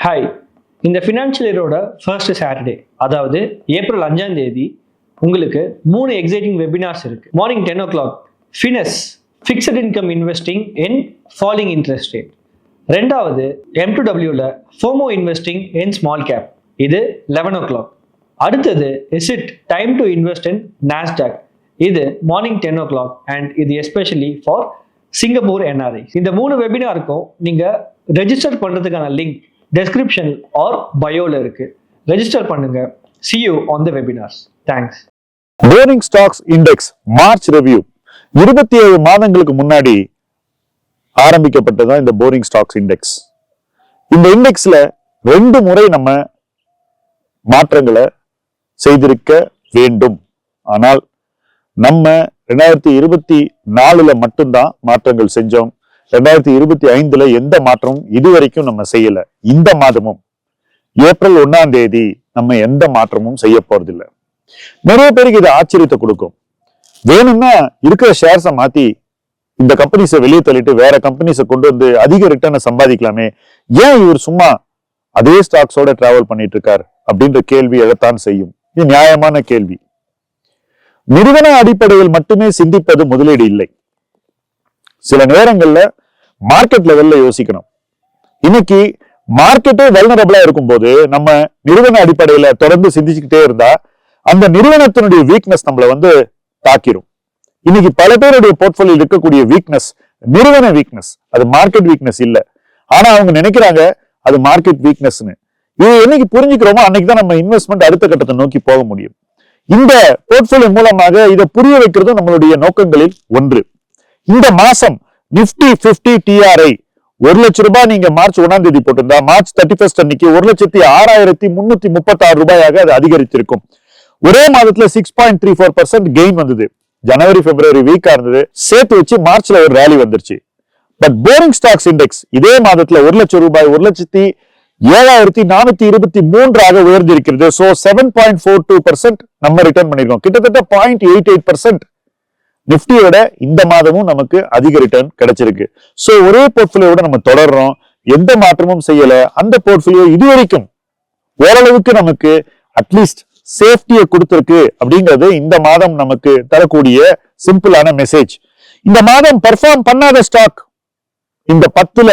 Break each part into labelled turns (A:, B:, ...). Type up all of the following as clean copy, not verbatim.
A: Hi, இந்த financial இயரோட first Saturday, அதாவது ஏப்ரல் 5ஆம் தேதி உங்களுக்கு 3 எக்ஸைட்டிங் வெபினார்ஸ் இருக்கு. Morning 10 o'clock finance fixed income investing in falling interest rate. ரெண்டாவது M2Wல FOMO investing in small cap, இது 11 o'clock. அடுத்தது is it time to invest in NASDAQ, இது மார்னிங் 10 o'clock அண்ட் இது எஸ்பெஷலி ஃபார் சிங்கப்பூர் NRI. இந்த 3 வெபினாருக்கும் நீங்க register பண்றதுக்கான link description or bioல இருக்கு. ரெஜிஸ்டர் பண்ணுங்க. See you on the webinars. Thanks.
B: Boring stocks index March review 27 மாதங்களுக்கு முன்னாடி ஆரம்பிக்கப்பட்டதான் இந்த போரிங் ஸ்டாக்ஸ் இண்டெக்ஸ். இந்த இண்டெக்ஸ்ல 2 முறை நம்ம மாற்றங்களை செய்திருக்க வேண்டும். ஆனால் நம்ம 2024ல மட்டும்தான் மாற்றங்கள் செஞ்சோம். 2025ல எந்த மாற்றமும் இதுவரைக்கும் நம்ம செய்யல. இந்த மாதமும் ஏப்ரல் 1ஆம் தேதி நம்ம எந்த மாற்றமும் செய்ய போறதில்லை. நிறைய பேருக்கு இது ஆச்சரியத்தை கொடுக்கும். வேணும்னா இருக்கிற ஷேர்ஸை மாத்தி இந்த கம்பெனிஸை வெளியே தள்ளிட்டு வேற கம்பெனிஸை கொண்டு வந்து அதிக ரிட்டர்னை சம்பாதிக்கலாமே, ஏன் இவர் சும்மா அதே ஸ்டாக்ஸோட டிராவல் பண்ணிட்டு இருக்கார் அப்படின்ற கேள்வி எழத்தான் செய்யும். இது நியாயமான கேள்வி. நிறுவன அடிப்படையில் மட்டுமே சிந்திப்பது முதலீடு இல்லை. சில நேரங்கள்ல மார்க்கெட் லெவல்ல யோசிக்கணும். இன்னைக்கு மார்க்கெட்டே வல்னரபிளா இருக்கும் போது நம்ம நிறுவன அடிப்படையில தொடர்ந்து சிந்திச்சுக்கிட்டே இருந்தா அந்த நிறுவனத்தினுடைய வீக்னஸ் நம்மள தாக்கிரும். இன்னைக்கு பல பேருடைய போர்ட்போலியோ இருக்கக்கூடிய வீக்னஸ் நிறுவன வீக்னஸ், அது மார்க்கெட் வீக்னஸ் இல்ல. ஆனா அவங்க நினைக்கிறாங்க அது மார்க்கெட் வீக்னஸ்னு. இது என்னைக்கு புரிஞ்சுக்கிறோமோ அன்னைக்குதான் நம்ம இன்வெஸ்ட்மெண்ட் அடுத்த கட்டத்தை நோக்கி போக முடியும். இந்த போர்ட்போலியோ மூலமாக இதை புரிய வைக்கிறதும் நம்மளுடைய நோக்கங்களில் ஒன்று. இந்த மாசம் நிப்டி 50 TRI 1 லட்சம் ரூபாய் நீங்க மார்ச் 1ஆம் தேதி போட்டிருந்தா மார்ச் 31 அன்னைக்கு 1,06,336 ரூபாயாக அது அதிகரித்திருக்கும். ஒரே மாதத்துல 6.34% கெயின் வந்தது. ஜனவரி பிப்ரவரி வீக்கா இருந்தது, சேர்த்து வச்சு மார்ச்ல ஒரு ரேலி வந்துருச்சு. பட் போரிங் ஸ்டாக்ஸ் இண்டெக்ஸ் இதே மாதத்துல 1 லட்சம் ரூபாய் 1,07,423 உயர்ந்திருக்கிறது. சோ 7.42% நம்ம ரிட்டர்ன் பண்ணிருக்கோம். கிட்டத்தட்ட 0.88% நிப்டியோட இந்த மாதமும் நமக்கு அதிக ரிட்டர்ன் கிடைச்சிருக்கு. சோ ஒரே போர்ட்போலியோட நம்ம தொடர்றோம், எந்த மாற்றமும் செய்யல. அந்த போர்ட்போலியோ இதுவரைக்கும் ஓரளவுக்கு நமக்கு அட்லீஸ்ட் சேஃப்டியை கொடுத்திருக்கு அப்படிங்கிறது இந்த மாதம் நமக்கு தரக்கூடிய சிம்பிளான மெசேஜ். இந்த மாதம் பெர்ஃபார்ம் பண்ணாத ஸ்டாக் இந்த 10ல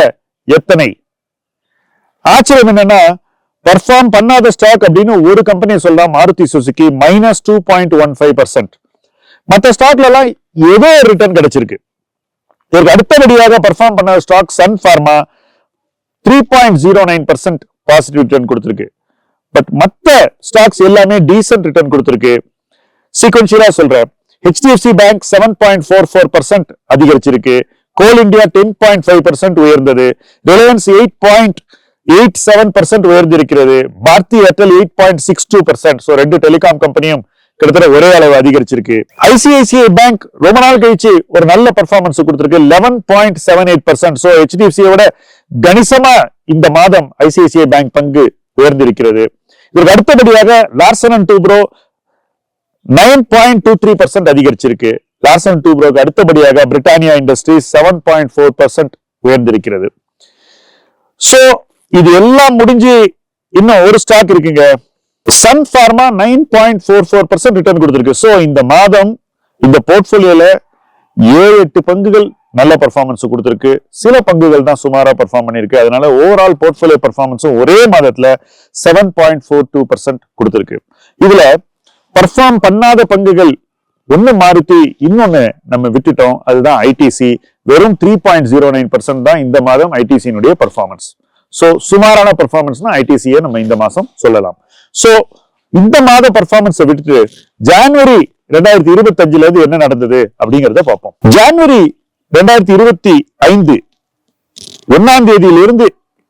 B: எத்தனை? ஆச்சரியம் என்னன்னா, பெர்ஃபார்ம் பண்ணாத ஸ்டாக் அப்படின்னு ஒரு கம்பெனி சொல்லலாம், மாருதி சுசுகி -2.15%. மற்ற ஸ்டாக்ல எல்லாம் ஏதோ ரிட்டர்ன் கிடைச்சிருக்கு. இதற்கு அடுத்தபடியாக பெர்ஃபார்ம் பண்ண stock Sun Pharma 3.09% positive return கொடுத்திருக்கு. பட் மற்ற ஸ்டாக்ஸ் எல்லாமே டீசன்ட் ரிட்டர்ன் கொடுத்திருக்கு. சீக்வென்ஷியலா சொல்றேன், HDFC பேங்க் 7.44% அதிகரிச்சிருக்கு. கோல் இந்தியா 10.5% உயர்ந்தது. ரிலையன்ஸ் 8.87% உயர்ந்திருக்கிறது. பாரதி ஏர்டெல் 8.62%. சோ 2 டெலிகாம் கம்பெனியும் கிட்டத்தட்ட ஒரே அளவு அதிகரிச்சிருக்கு. ICICI பேங்க் ரொம்ப நாள் கழிச்சு ஒரு நல்ல பெர்ஃபார்மன்ஸ் கொடுத்திருக்கு, 11.78%. சோ HDFC-யோட கணிசமா இந்த மாதம் ICICI பேங்க் பங்கு உயர்ந்திருக்கிறது. இதற்கு அடுத்தபடியாக லார்சன் அண்ட் டூப்ரோ 9.23% அதிகரிச்சிருக்கு. லார்சன் அண்ட் டூப்ரோக்கு அடுத்தபடியாக பிரிட்டானியா இண்டஸ்ட்ரீஸ் 7.4% உயர்ந்திருக்கிறது. சோ இது எல்லாம் முடிஞ்சு இன்னும் ஒரு ஸ்டாக் இருக்குங்க, சன் பார்மா 9.44% ரிட்டர்ன் கொடுத்திருக்கு. சோ இந்த மாதம் இந்த போர்ட்போலியோல 7-8 பங்குகள் நல்ல பெர்ஃபார்மன்ஸ் கொடுத்திருக்கு. சில பங்குகள் தான் சுமாரா பெர்ஃபார்ம் பண்ணிருக்கு. அதனால ஓவரால் போர்ட்போலியோ பெர்ஃபார்மன்ஸும் ஒரே மாதத்துல 7.42% கொடுத்திருக்கு. இதுல பெர்ஃபார்ம் பண்ணாத பங்குகள் ஒண்ணு மாருதி, இன்னொன்னு நம்ம விட்டுட்டோம், அதுதான் ITC. வெறும் 3.09% தான் இந்த மாதம் ITC-னுடைய பெர்ஃபார்மன்ஸ். சோ சுமாரான பெர்ஃபார்மன்ஸ்னா ITC-யை நம்ம இந்த மாசம் சொல்லலாம். சோ இந்த மாத பெர்ஃபார்மன்ஸை விட்டுட்டு ஜனவரி 2025ல இருந்து என்ன நடந்தது அப்படிங்கறத பார்ப்போம். ஜனவரி 2025 1ஆம் தேதியிலிருந்து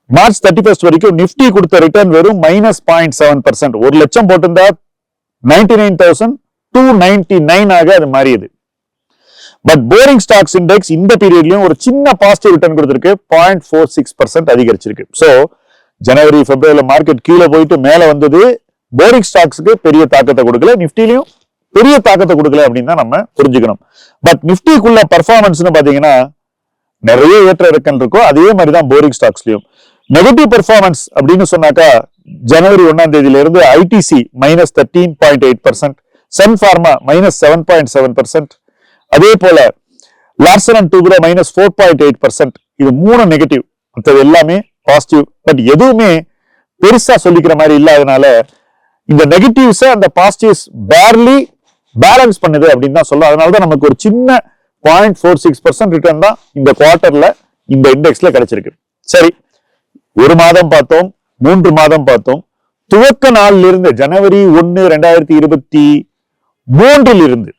B: மார்ச் 31 வரைக்கும் நிப்டி கொடுத்த ரிட்டர்ன் வெறும் -0.7%. 1 லட்சம் போட்டிருந்தா 99,299 அது மாறியது. பட் போரிங் ஸ்டாக்ஸ் இண்டெக்ஸ் இந்த பீரியட்லயும் ஒரு சின்ன பாசிட்டிவ் ரிட்டர்ன் கொடுத்திருக்கு, 0.46% அதிகரிச்சிருக்கு. சோ ஜனவரி பிப்ரவரியில மார்க்கெட் கீழே போயிட்டு மேல வந்தது, போரிங் ஸ்டாக்ஸ்க்கு பெரிய தாக்கத்தை கொடுக்கல, நிப்டிலையும் பெரிய தாக்கத்தை கொடுக்கல அப்படின்னு தான் நம்ம புரிஞ்சுக்கணும். பட் நிப்டிக்குள்ள பெர்ஃபார்மன்ஸ்னு பாத்தீங்கன்னா நிறைய ஏற்ற இறக்கம் இருக்கும். அதே மாதிரிதான் போரிங் ஸ்டாக்ஸ்லயும் நெகட்டிவ் பெர்ஃபார்மன்ஸ் அப்படின்னு சொன்னாக்கா ஜனவரி 1ஆம் தேதியில இருந்து ஐடிசி -13.8%, சன் பார்மா -7.7%, அதே போல லார்சன் அண்ட் டூப்ரோ -4.8%. இது 3 நெகட்டிவ், மற்றது எல்லாமே பாசிட்டிவ். பட் எதுவுமே பெருசா சொல்லிக்கிற மாதிரி இல்லாதனால இந்த நெகட்டிவ்ஸை அந்த பாசிட்டிவ்ஸ் பேர்லி பேலன்ஸ் பண்ணுது அப்படின்னு தான் சொல்லும். அதனாலதான் நமக்கு ஒரு சின்ன 0.46% ரிட்டர்ன் தான் இந்த குவார்டர்ல இந்த இண்டெக்ஸ்ல கிடைச்சிருக்கு. சரி, 1 மாதம் பார்த்தோம், 3 மாதம் பார்த்தோம். துவக்க நாளில் இருந்து ஜனவரி 1, 2023 இருந்து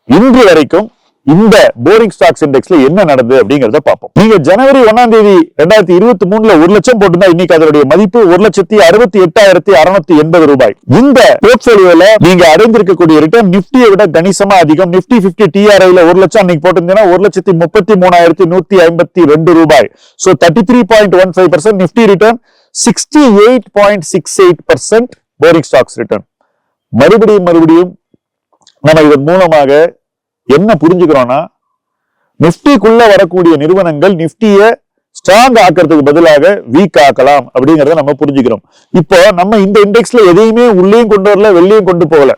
B: இன்று வரைக்கும் இந்த போரிங் ஸ்டாக்ஸ் இண்டெக்ஸ்ல என்ன நடந்தது அப்படிங்கறத பார்ப்போம். நீங்க ஜனவரி 1ஆம் தேதி 2023 1 லட்சம் போட்டுதான் இன்னைக்கு அதனுடைய மதிப்பு 1,68,680 ரூபாய். இந்த போர்ட்போலியோல நீங்க அடைந்திருக்கக்கூடிய ரிட்டர்ன் நிப்டியை விட கணிசமா அதிகம். நிப்டி 50 டிஆர்ஐல 1 லட்சம் அன்னைக்கு போட்டிருந்தீங்கன்னா 1,33,152 ரூபாய். So 33.15%. Nifty return 68.68% boring stocks return. மறுபடியும் நம்ம இதன் மூலமாக என்ன புரிஞ்சுக்கிறோம்னா, நிப்டிக்குள்ள வரக்கூடிய நிறுவனங்கள் நிப்டிய ஸ்ட்ராங் ஆக்கிறதுக்கு பதிலாக வீக் ஆக்கலாம் அப்படிங்கறத நம்ம புரிஞ்சுக்கிறோம். இப்போ நம்ம இந்த இண்டெக்ஸ்ல எதையுமே உள்ளேயும் கொண்டு வரல, வெளியும் கொண்டு போகல.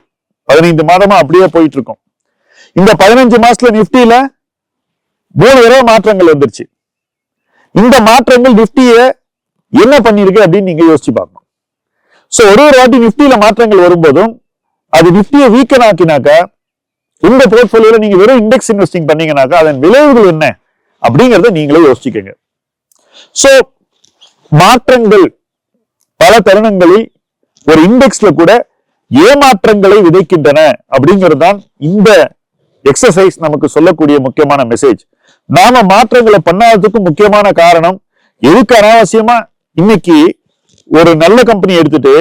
B: 15 மாதமா அப்படியே போயிட்டு இருக்கோம். இந்த 15 மாசத்துல நிப்டியில 3 தடவை மாற்றங்கள் வந்துருச்சு. இந்த மாற்றங்கள் நிப்டிய என்ன பண்ணிருக்கு அப்படின்னு நீங்க யோசிச்சு பார்க்கணும். சோ ஒரு வாட்டி நிப்டியில மாற்றங்கள் வரும்போதும் அது நிப்டியை வீக்கன் ஆக்கினாக்கா, இந்த போர்ட்போலியோல நீங்க வெறும் இண்டெக்ஸ் இன்வெஸ்டிங் பண்ணீங்கன்னாக்கா அதன் விளைவுகள் என்ன அப்படிங்கறத நீங்களே யோசிச்சுக்கங்க. சோ மாற்றங்கள் பல தருணங்களில் ஒரு இண்டெக்ஸ்ல கூட ஏமாற்றங்களை விதைக்கின்றன அப்படிங்கிறது தான் இந்த எக்ஸசைஸ் நமக்கு சொல்லக்கூடிய முக்கியமான மெசேஜ். நாம மாற்றங்களை பண்ணாததுக்கு முக்கியமான காரணம், எதுக்கு அனாவசியமா இன்னைக்கு ஒரு நல்ல கம்பெனி எடுத்துட்டு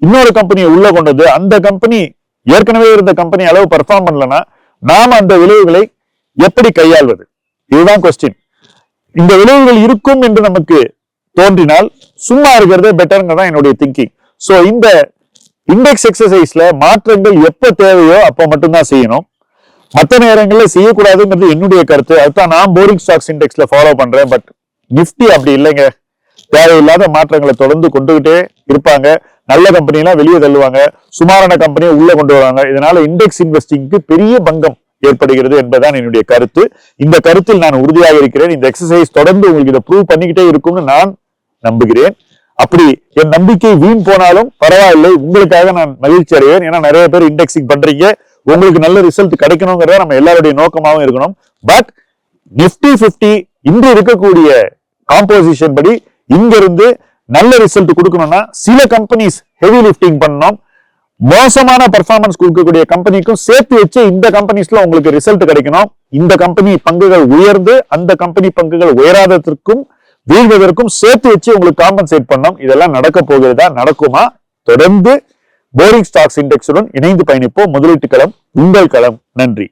B: இன்னொரு கம்பெனியை உள்ள கொண்டது, அந்த கம்பெனி ஏற்கனவே இருந்த கம்பெனி அளவு பெர்ஃபார்ம் பண்ணலன்னா நாம அந்த விளைவுகளை எப்படி கையாள்வது? இதுதான் கொஸ்டின். இந்த விளைவுகள் இருக்கும் என்று நமக்கு தோன்றினால் சும்மா இருக்கிறதே பெட்டர்ங்கிறதா என்னுடைய திங்கிங். சோ இந்த இண்டெக்ஸ் எக்ஸசைஸ்ல மாற்றங்கள் எப்ப தேவையோ அப்ப மட்டும்தான் செய்யணும். மற்ற நேரங்களில் செய்யக்கூடாதுங்கிறது என்னுடைய கருத்து. அதுதான் நான் போரிங் ஸ்டாக்ஸ் இண்டெக்ஸ்ல ஃபாலோ பண்றேன். பட் நிப்டி அப்படி இல்லைங்க. தேவையில்லாத மாற்றங்களை தொடர்ந்து கொண்டுகிட்டே இருப்பாங்க. நல்ல கம்பெனிலாம் வெளியே தள்ளுவாங்க, சுமாரான கம்பெனியை உள்ள கொண்டு வருவாங்க. இதனால இண்டெக்ஸ் இன்வெஸ்டிங்க்கு பெரிய பங்கம் ஏற்படுகிறது என்பதுதான் என்னுடைய கருத்து. இந்த கருத்தில் நான் உறுதியாக இருக்கிறேன். இந்த எக்ஸசைஸ் தொடர்ந்து உங்களுக்கு இதை ப்ரூவ் பண்ணிக்கிட்டே இருக்கும்னு நான் நம்புகிறேன். அப்படி என் நம்பிக்கை வீண் போனாலும் பரவாயில்லை, உங்களுக்காக நான் மகிழ்ச்சி அடைவேன். ஏன்னா நிறைய பேர் இண்டெக்ஸிங் பண்றீங்க, உங்களுக்கு நல்ல ரிசல்ட் கிடைக்கணுங்கிறத நம்ம எல்லாருடைய நோக்கமாகவும் இருக்கணும். பட் நிப்டி 50 இன்று இருக்கக்கூடிய காம்போசிஷன் படி இங்க இருந்து நல்ல ரிசல்ட் கொடுக்கணும்னா சில கம்பெனிஸ் ஹெவி லிஃப்டிங் பண்ணணும். மோசமான பெர்ஃபார்மன்ஸ் கொடுக்கக்கூடிய கம்பெனிக்கும் சேர்த்து வச்சு இந்த கம்பெனிஸ்ல உங்களுக்கு ரிசல்ட் கிடைக்கணும். இந்த கம்பெனி பங்குகள் உயர்ந்து அந்த கம்பெனி பங்குகள் உயராததற்கும் வீழ்வதற்கும் சேர்த்து வச்சு உங்களுக்கு காம்பன்சேட் பண்ணணும். இதெல்லாம் நடக்க போகிறதா, நடக்குமா? தொடர்ந்து போரிங் ஸ்டாக்ஸ் இண்டெக்ஸுடன் இணைந்து பயணிப்போம். முதலீட்டு களம் உங்கள் களம். நன்றி.